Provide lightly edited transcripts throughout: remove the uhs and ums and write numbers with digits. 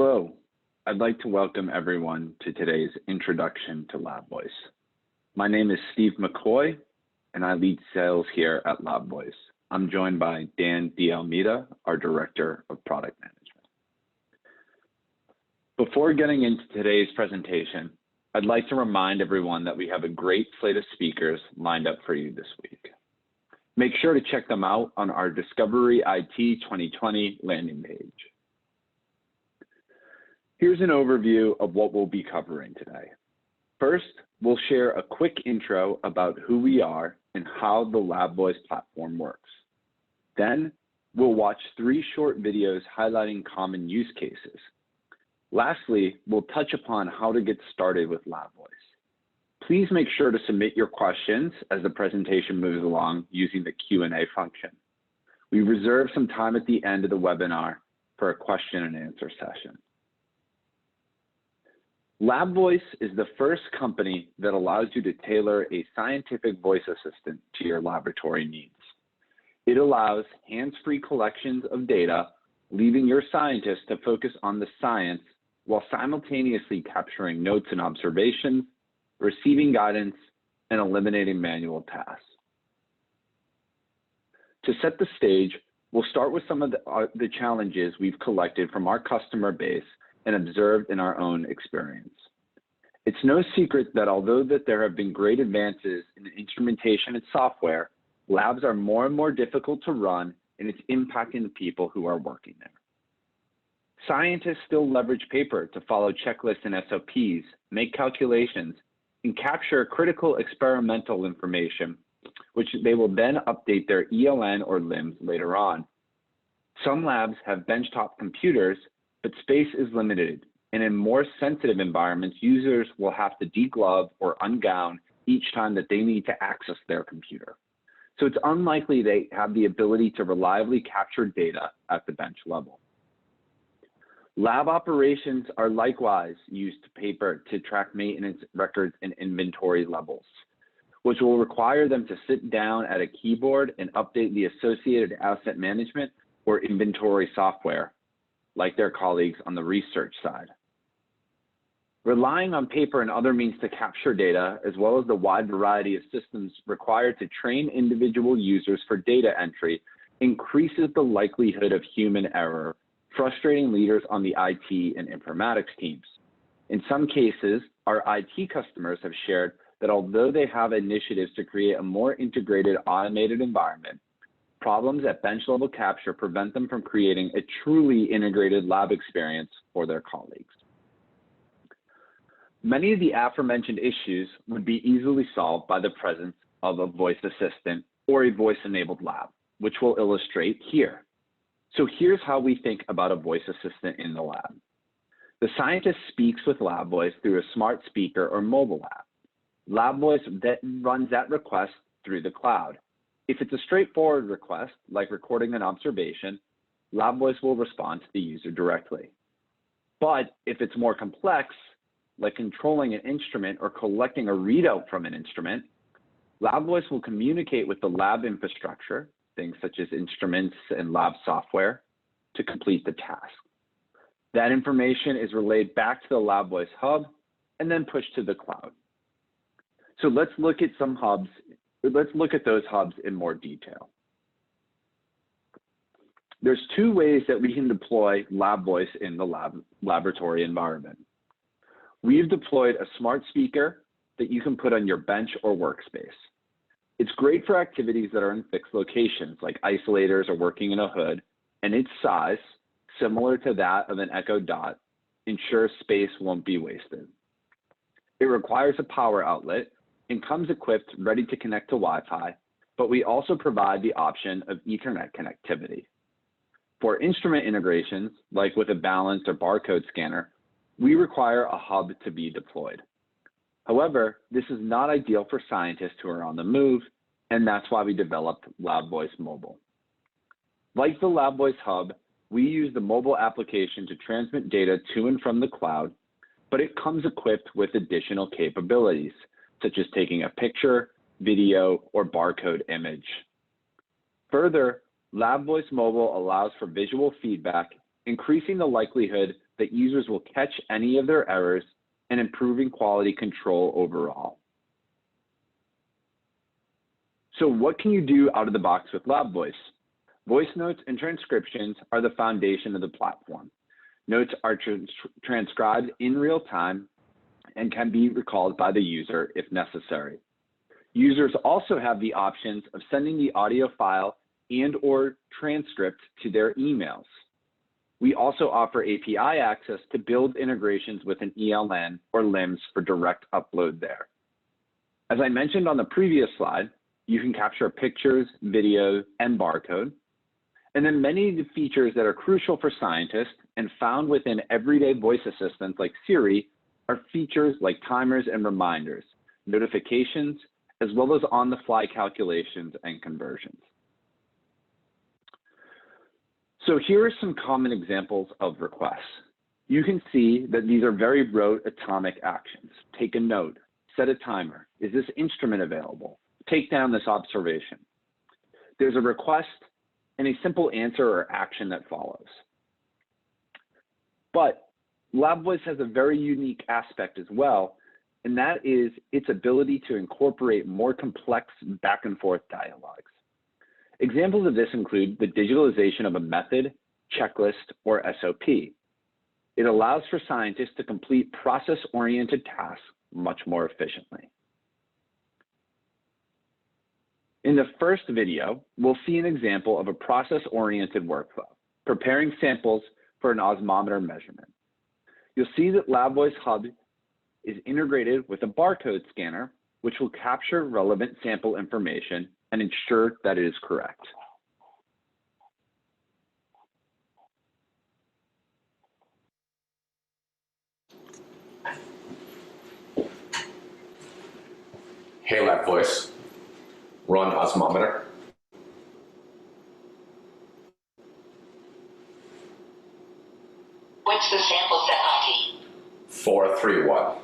Hello, I'd like to welcome everyone to today's introduction to LabVoice. My name is Steve McCoy, and I lead sales here at LabVoice. I'm joined by Dan D'Almeida, our Director of Product Management. Before getting into today's presentation, I'd like to remind everyone that we have a great slate of speakers lined up for you this week. Make sure to check them out on our Discovery IT 2020 landing page. Here's an overview of what we'll be covering today. First, we'll share a quick intro about who we are and how the LabVoice platform works. Then, we'll watch 3 short videos highlighting common use cases. Lastly, we'll touch upon how to get started with LabVoice. Please make sure to submit your questions as the presentation moves along using the Q&A function. We reserve some time at the end of the webinar for a question and answer session. LabVoice is the first company that allows you to tailor a scientific voice assistant to your laboratory needs. It allows hands-free collections of data, leaving your scientists to focus on the science while simultaneously capturing notes and observations, receiving guidance, and eliminating manual tasks. To set the stage, we'll start with some of the challenges we've collected from our customer base and observed in our own experience. It's no secret that although there have been great advances in instrumentation and software, labs are more and more difficult to run, and it's impacting the people who are working there. Scientists still leverage paper to follow checklists and SOPs, make calculations, and capture critical experimental information, which they will then update their ELN or LIMS later on. Some labs have benchtop computers, but space is limited, and in more sensitive environments, users will have to deglove or ungown each time that they need to access their computer. So it's unlikely they have the ability to reliably capture data at the bench level. Lab operations are likewise used paper to track maintenance records and inventory levels, which will require them to sit down at a keyboard and update the associated asset management or inventory software, like their colleagues on the research side. Relying on paper and other means to capture data, as well as the wide variety of systems required to train individual users for data entry, increases the likelihood of human error, frustrating leaders on the IT and informatics teams. In some cases, our IT customers have shared that although they have initiatives to create a more integrated, automated environment, problems at bench level capture prevent them from creating a truly integrated lab experience for their colleagues. Many of the aforementioned issues would be easily solved by the presence of a voice assistant or a voice-enabled lab, which we'll illustrate here. So here's how we think about a voice assistant in the lab. The scientist speaks with LabVoice through a smart speaker or mobile app. LabVoice then runs that request through the cloud. If it's a straightforward request, like recording an observation, LabVoice will respond to the user directly. But if it's more complex, like controlling an instrument or collecting a readout from an instrument, LabVoice will communicate with the lab infrastructure, things such as instruments and lab software, to complete the task. That information is relayed back to the LabVoice hub and then pushed to the cloud. So let's look at some hubs. Let's look at those hubs in more detail. There's 2 ways that we can deploy LabVoice in the laboratory environment. We've deployed a smart speaker that you can put on your bench or workspace. It's great for activities that are in fixed locations, like isolators or working in a hood, and its size, similar to that of an Echo Dot, ensures space won't be wasted. It requires a power outlet and comes equipped ready to connect to Wi-Fi, but we also provide the option of Ethernet connectivity. For instrument integrations, like with a balance or barcode scanner, we require a hub to be deployed. However, this is not ideal for scientists who are on the move, and that's why we developed LabVoice Mobile. Like the LabVoice Hub, we use the mobile application to transmit data to and from the cloud, but it comes equipped with additional capabilities, such as taking a picture, video, or barcode image. Further, LabVoice Mobile allows for visual feedback, increasing the likelihood that users will catch any of their errors and improving quality control overall. So what can you do out of the box with LabVoice? Voice notes and transcriptions are the foundation of the platform. Notes are transcribed in real time and can be recalled by the user if necessary. Users also have the options of sending the audio file and/or transcript to their emails. We also offer API access to build integrations with an ELN or LIMS for direct upload there. As I mentioned on the previous slide, you can capture pictures, videos, and barcode. And then many of the features that are crucial for scientists and found within everyday voice assistants like Siri are features like timers and reminders, notifications, as well as on-the-fly calculations and conversions. So here are some common examples of requests. You can see that these are very rote atomic actions. Take a note, set a timer. Is this instrument available? Take down this observation. There's a request and a simple answer or action that follows. But LabVoice has a very unique aspect as well, and that is its ability to incorporate more complex back and forth dialogues. Examples of this include the digitalization of a method, checklist, or SOP. It allows for scientists to complete process-oriented tasks much more efficiently. In the first video, we'll see an example of a process-oriented workflow, preparing samples for an osmometer measurement. You'll see that LabVoice Hub is integrated with a barcode scanner, which will capture relevant sample information and ensure that it is correct. Hey LabVoice, run osmometer. What's the sample set ID? 431.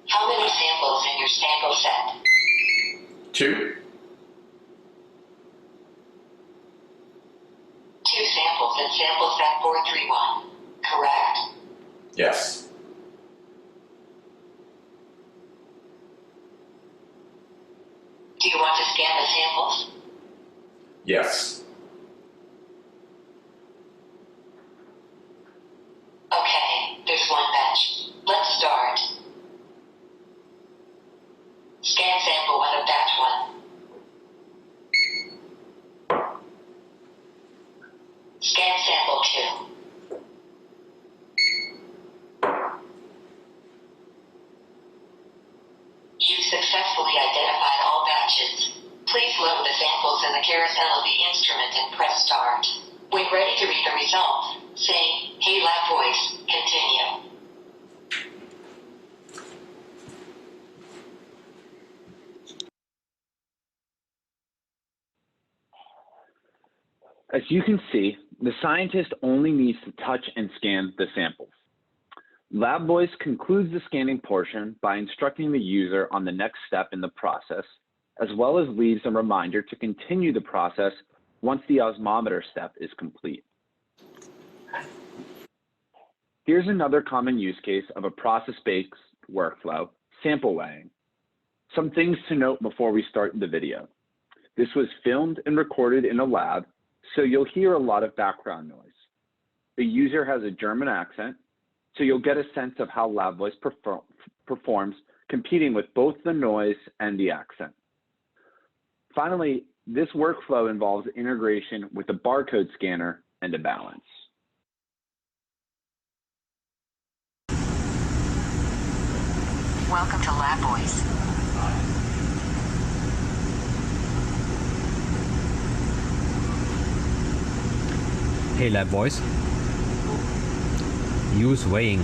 How many samples in your sample set? 2. 2 samples in sample set 431, correct? Yes. Do you want to scan the samples? Yes. Okay, there's one batch. Let's start. Scan sample 1 of batch 1. Scan sample 2. You've successfully identified all batches. Please load the samples in the carousel of the instrument and press start. When ready to read the results, say, "Hey LabVoice, continue." As you can see, the scientist only needs to touch and scan the samples. LabVoice concludes the scanning portion by instructing the user on the next step in the process, as well as leaves a reminder to continue the process once the osmometer step is complete. Here's another common use case of a process-based workflow, sample weighing. Some things to note before we start the video. This was filmed and recorded in a lab, so you'll hear a lot of background noise. The user has a German accent, so you'll get a sense of how LabVoice performs, competing with both the noise and the accent. Finally, this workflow involves integration with a barcode scanner and a balance. Welcome to LabVoice. Hey LabVoice, use weighing.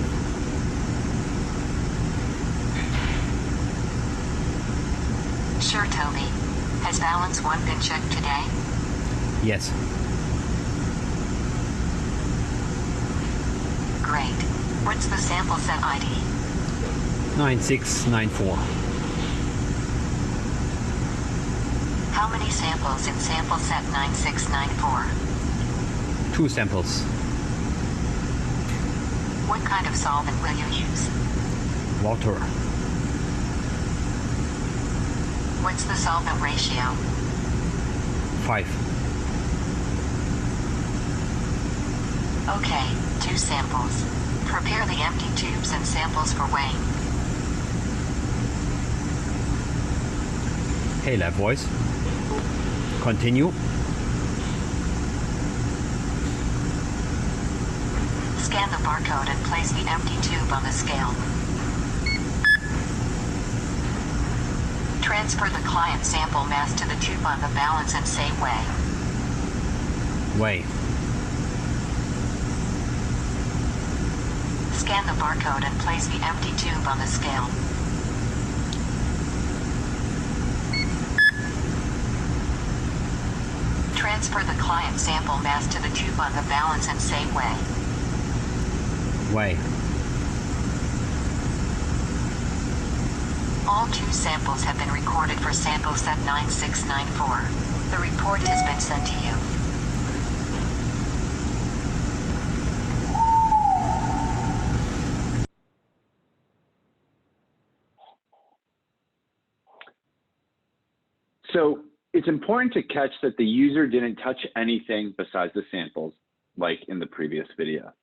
Sure, Toby. Has balance 1 been checked today? Yes. Great. What's the sample set ID? 9694. How many samples in sample set 9694? 2 samples. What kind of solvent will you use? Water. What's the solvent ratio? 5. Okay, 2 samples. Prepare the empty tubes and samples for weighing. Hey, LabVoice. Continue. Scan the barcode and place the empty tube on the scale. Transfer the client sample mass to the tube on the balance and say weigh. Weigh. Scan the barcode and place the empty tube on the scale. Transfer the client sample mass to the tube on the balance and say weigh. Weigh. All 2 samples have been recorded for sample set 9694. The report has been sent to you. So it's important to catch that the user didn't touch anything besides the samples, like in the previous video.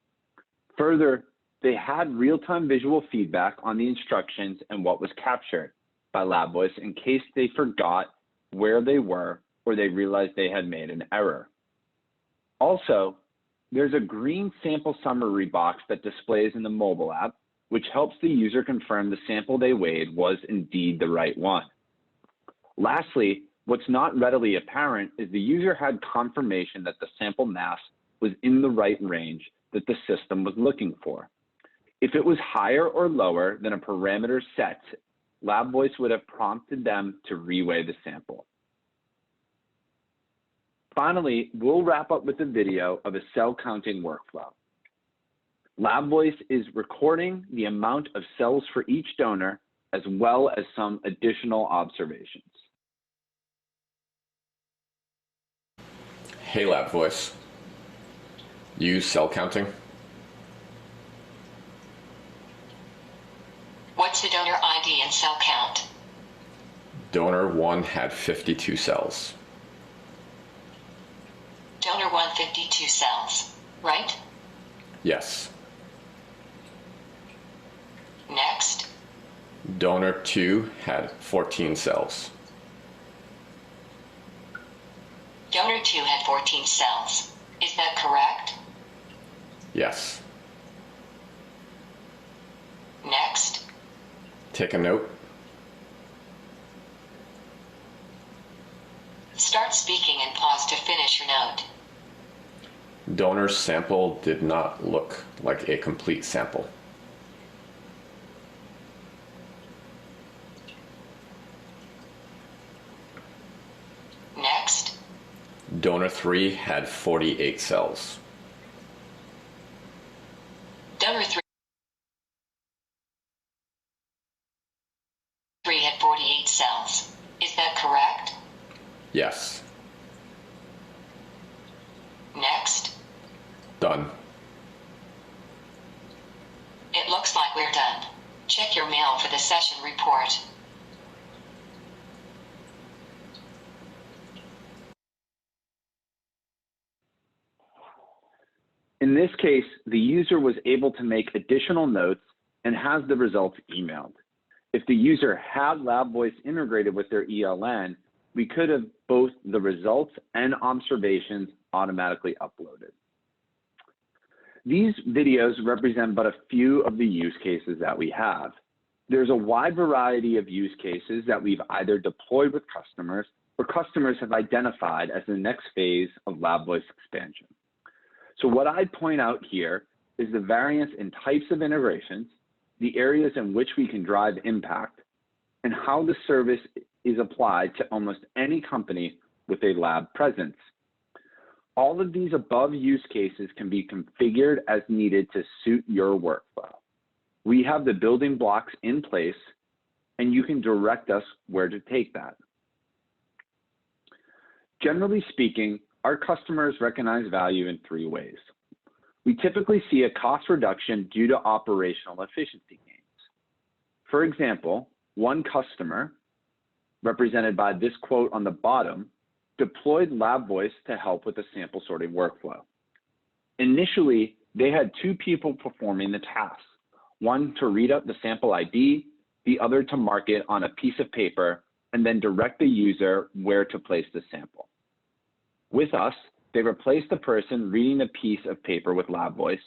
Further, they had real-time visual feedback on the instructions and what was captured by LabVoice in case they forgot where they were or they realized they had made an error. Also, there's a green sample summary box that displays in the mobile app, which helps the user confirm the sample they weighed was indeed the right one. Lastly, what's not readily apparent is the user had confirmation that the sample mass was in the right range that the system was looking for. If it was higher or lower than a parameter set, LabVoice would have prompted them to reweigh the sample. Finally, we'll wrap up with a video of a cell counting workflow. LabVoice is recording the amount of cells for each donor as well as some additional observations. Hey, LabVoice. Use cell counting. What's the donor ID and cell count? Donor 1 had 52 cells. Donor 152 cells, right? Yes. Next. Donor 2 had 14 cells. Donor 2 had 14 cells. Is that correct? Yes. Next. Take a note. Start speaking and pause to finish your note. Donor's sample did not look like a complete sample. Next. Donor 3 had 48 cells. Donor 3 had 48 cells. Is that correct? Yes. Next. Done. It looks like we're done. Check your mail for the session report. In this case, the user was able to make additional notes and has the results emailed. If the user had LabVoice integrated with their ELN, we could have both the results and observations automatically uploaded. These videos represent but a few of the use cases that we have. There's a wide variety of use cases that we've either deployed with customers or customers have identified as the next phase of LabVoice expansion. So what I'd point out here is the variance in types of integrations, the areas in which we can drive impact, and how the service is applied to almost any company with a lab presence. All of these above use cases can be configured as needed to suit your workflow. We have the building blocks in place, and you can direct us where to take that. Generally speaking, our customers recognize value in three ways. We typically see a cost reduction due to operational efficiency gains. For example, one customer, represented by this quote on the bottom, deployed LabVoice to help with the sample sorting workflow. Initially, they had two people performing the task, one to read up the sample ID, the other to mark it on a piece of paper, and then direct the user where to place the sample. With us, they replaced the person reading the piece of paper with LabVoice,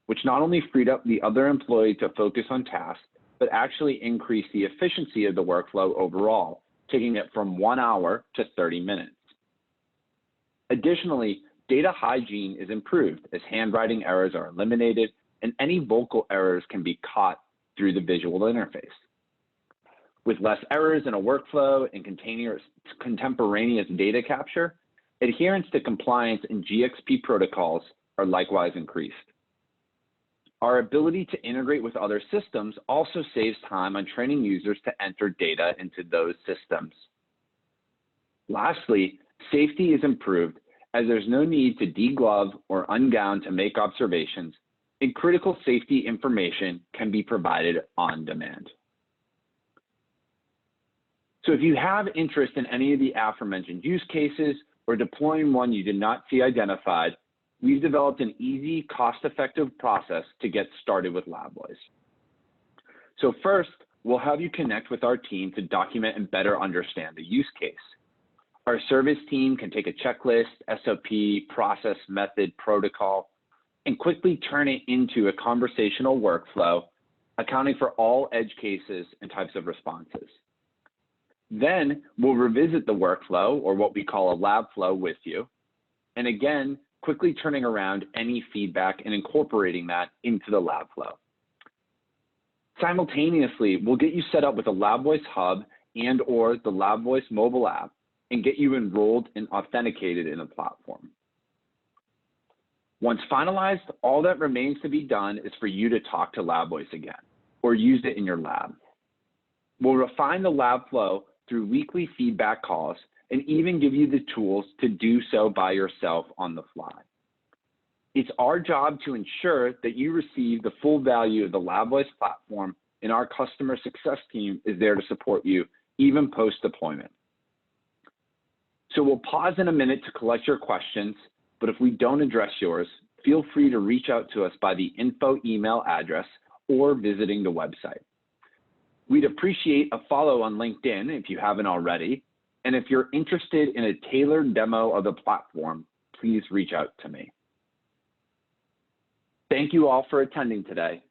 which not only freed up the other employee to focus on tasks, but actually increased the efficiency of the workflow overall, taking it from 1 hour to 30 minutes. Additionally, data hygiene is improved as handwriting errors are eliminated and any vocal errors can be caught through the visual interface. With less errors in a workflow and contemporaneous data capture, adherence to compliance and GXP protocols are likewise increased. Our ability to integrate with other systems also saves time on training users to enter data into those systems. Lastly, safety is improved as there's no need to deglove or ungown to make observations, and critical safety information can be provided on demand. So if you have interest in any of the aforementioned use cases or deploying one you did not see identified, we've developed an easy, cost-effective process to get started with LabVoice. So first, we'll have you connect with our team to document and better understand the use case. Our service team can take a checklist, SOP, process, method, protocol, and quickly turn it into a conversational workflow, accounting for all edge cases and types of responses. Then we'll revisit the workflow, or what we call a lab flow, with you, and again, quickly turning around any feedback and incorporating that into the lab flow. Simultaneously, we'll get you set up with a LabVoice hub and or the LabVoice mobile app and get you enrolled and authenticated in the platform. Once finalized, all that remains to be done is for you to talk to LabVoice again or use it in your lab. We'll refine the lab flow through weekly feedback calls and even give you the tools to do so by yourself on the fly. It's our job to ensure that you receive the full value of the LabVoice platform, and our customer success team is there to support you even post-deployment. So we'll pause in a minute to collect your questions, but if we don't address yours, feel free to reach out to us by the info email address or visiting the website. We'd appreciate a follow on LinkedIn if you haven't already, and if you're interested in a tailored demo of the platform, please reach out to me. Thank you all for attending today,